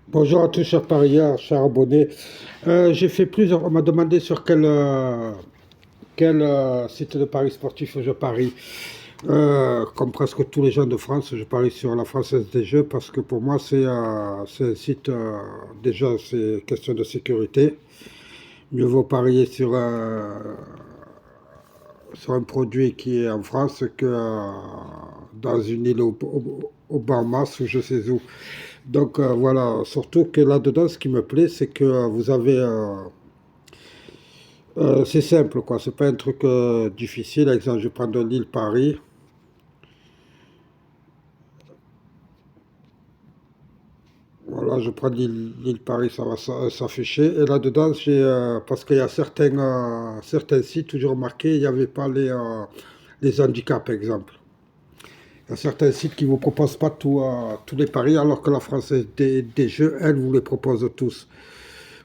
Bonjour à tous, chers parieurs, chers abonnés. J'ai fait plusieurs. On m'a demandé sur quel site de paris sportif je parie. Comme presque tous les gens de France, je parie sur la Française des Jeux parce que pour moi, c'est un site. Déjà, c'est question de sécurité. Mieux vaut parier sur un produit qui est en France que dans une île au Bahamas ou je sais où. Donc voilà, surtout que là-dedans, ce qui me plaît, c'est que vous avez. C'est simple, quoi. C'est pas un truc difficile. Exemple, je prends de l'île Paris. Voilà, je prends l'île Paris, ça va s'afficher. Et là-dedans, parce qu'il y a certains sites où j'ai remarqué, il n'y avait pas les handicaps, exemple. Il y a certains sites qui ne vous proposent pas tous les paris, alors que la Française des Jeux, elle, vous les propose tous.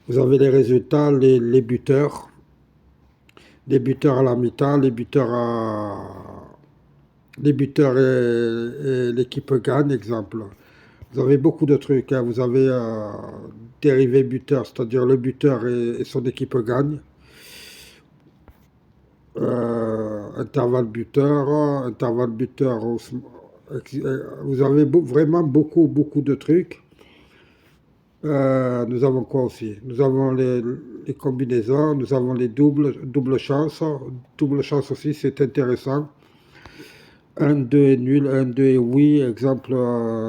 Vous avez les résultats, les buteurs à la mi-temps, les buteurs et l'équipe gagne, exemple. Vous avez beaucoup de trucs, hein. Vous avez dérivé buteur, c'est-à-dire le buteur et son équipe gagne. Intervalle buteur. Vous avez vraiment beaucoup de trucs. Nous avons quoi aussi? Nous avons les combinaisons, nous avons les doubles chances. Double chance aussi, c'est intéressant. Un 2 est nul, un 2 est oui, exemple,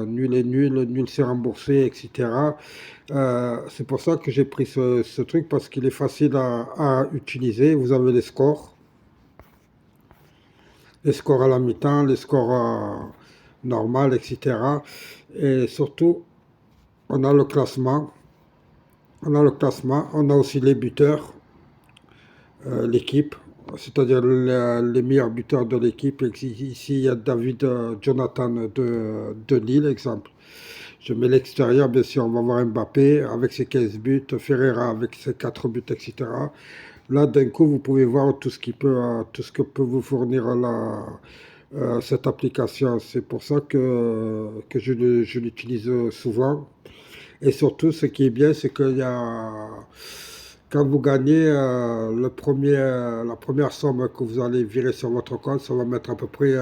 nul est nul, nul c'est remboursé, etc. C'est pour ça que j'ai pris ce truc parce qu'il est facile à utiliser. Vous avez les scores à la mi-temps, les scores normaux, etc. Et surtout, on a le classement, on a aussi les buteurs, l'équipe, c'est-à-dire les meilleurs buteurs de l'équipe. Ici, il y a David Jonathan de Lille, exemple. Je mets l'extérieur, bien sûr, on va voir Mbappé avec ses 15 buts, Ferreira avec ses 4 buts, etc. Là, d'un coup, vous pouvez voir tout ce que peut vous fournir cette application. C'est pour ça que je l'utilise souvent. Et surtout, ce qui est bien, c'est quand vous gagnez la première somme que vous allez virer sur votre compte, ça va mettre à peu près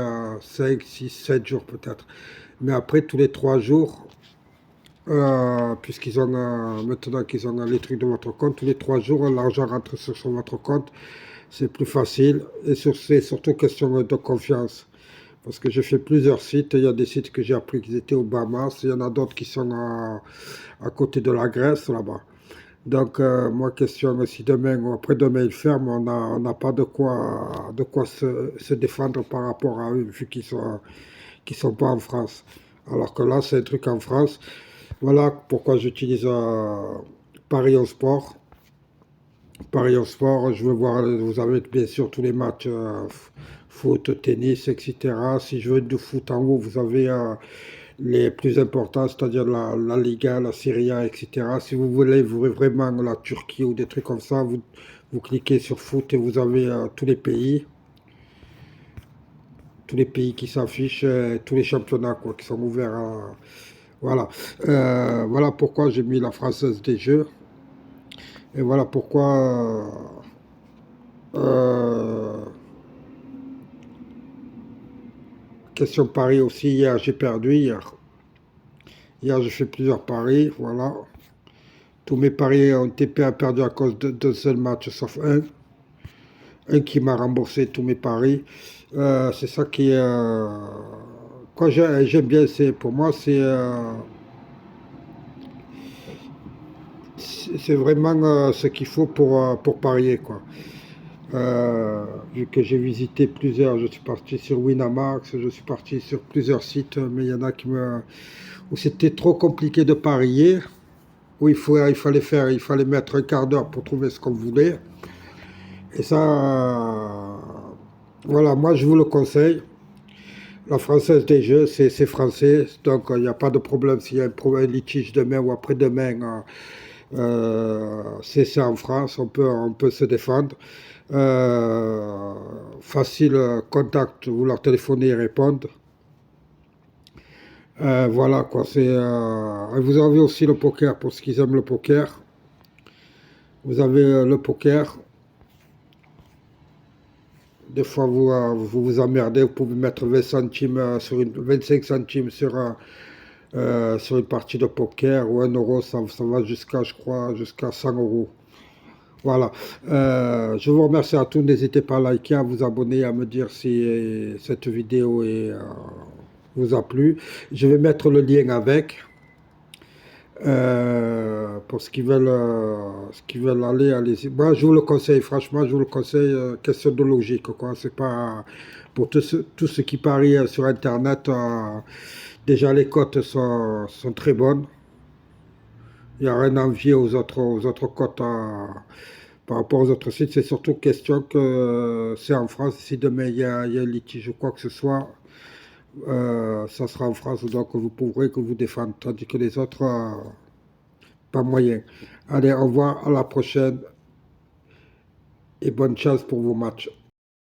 5, 6, 7 jours peut-être. Mais après, tous les 3 jours, puisqu'ils ont maintenant qu'ils ont les trucs de votre compte, tous les 3 jours, l'argent rentre sur votre compte. C'est plus facile et c'est surtout question de confiance. Parce que j'ai fait plusieurs sites. Il y a des sites que j'ai appris qu'ils étaient au Bahamas. Il y en a d'autres qui sont à côté de la Grèce, là-bas. Donc, moi, question, si demain ou après-demain ils ferment, on n'a pas de quoi se défendre par rapport à eux, vu qu'ils sont pas en France. Alors que là, c'est un truc en France. Voilà pourquoi j'utilise Paris en sport. Paris en sport, je veux voir, vous avez bien sûr tous les matchs foot, tennis, etc. Si je veux du foot en haut, vous avez les plus importants, c'est-à-dire la Liga, la Serie A, etc. Si vous voulez vraiment la Turquie ou des trucs comme ça, vous cliquez sur foot et vous avez tous les pays qui s'affichent, tous les championnats quoi, qui sont ouverts. Voilà. Voilà pourquoi j'ai mis la Française des Jeux. Et voilà pourquoi euh, question paris aussi. Hier, j'ai perdu. Hier, j'ai fait plusieurs paris. Voilà. Tous mes paris ont été perdus à cause d'un seul match, sauf un qui m'a remboursé tous mes paris. C'est ça qui est. Quoi j'aime bien, pour moi, c'est vraiment ce qu'il faut pour parier, quoi. Vu que j'ai visité plusieurs, je suis parti sur Winamax, je suis parti sur plusieurs sites, mais il y en a où c'était trop compliqué de parier, où il fallait mettre un quart d'heure pour trouver ce qu'on voulait. Et ça, voilà, moi je vous le conseille. La Française des Jeux, c'est français, donc il n'y a pas de problème s'il y a un litige demain ou après-demain. C'est en France, on peut se défendre. Facile contact, vous leur téléphonez, ils répondent. Voilà quoi, vous avez aussi le poker pour ceux qui aiment le poker. Vous avez le poker. Des fois, vous emmerdez, vous pouvez mettre 20 centimes 25 centimes sur une partie de poker ou 1 euro, ça va jusqu'à, je crois, jusqu'à 100 euros. Voilà. Je vous remercie à tous. N'hésitez pas à liker, à vous abonner, à me dire si cette vidéo vous a plu. Je vais mettre le lien avec. Pour ceux qui veulent aller, allez-y. Moi, je vous le conseille, franchement, je vous le conseille, question de logique, quoi. C'est pas pour tous ceux qui parient sur Internet. Déjà, les cotes sont très bonnes. Il n'y a rien à envier aux autres cotes par rapport aux autres sites. C'est surtout question que c'est en France. Si demain il y a un litige ou quoi que ce soit, ça sera en France, donc vous pourrez que vous défendre. Tandis que les autres, pas moyen. Allez, au revoir, à la prochaine et bonne chance pour vos matchs.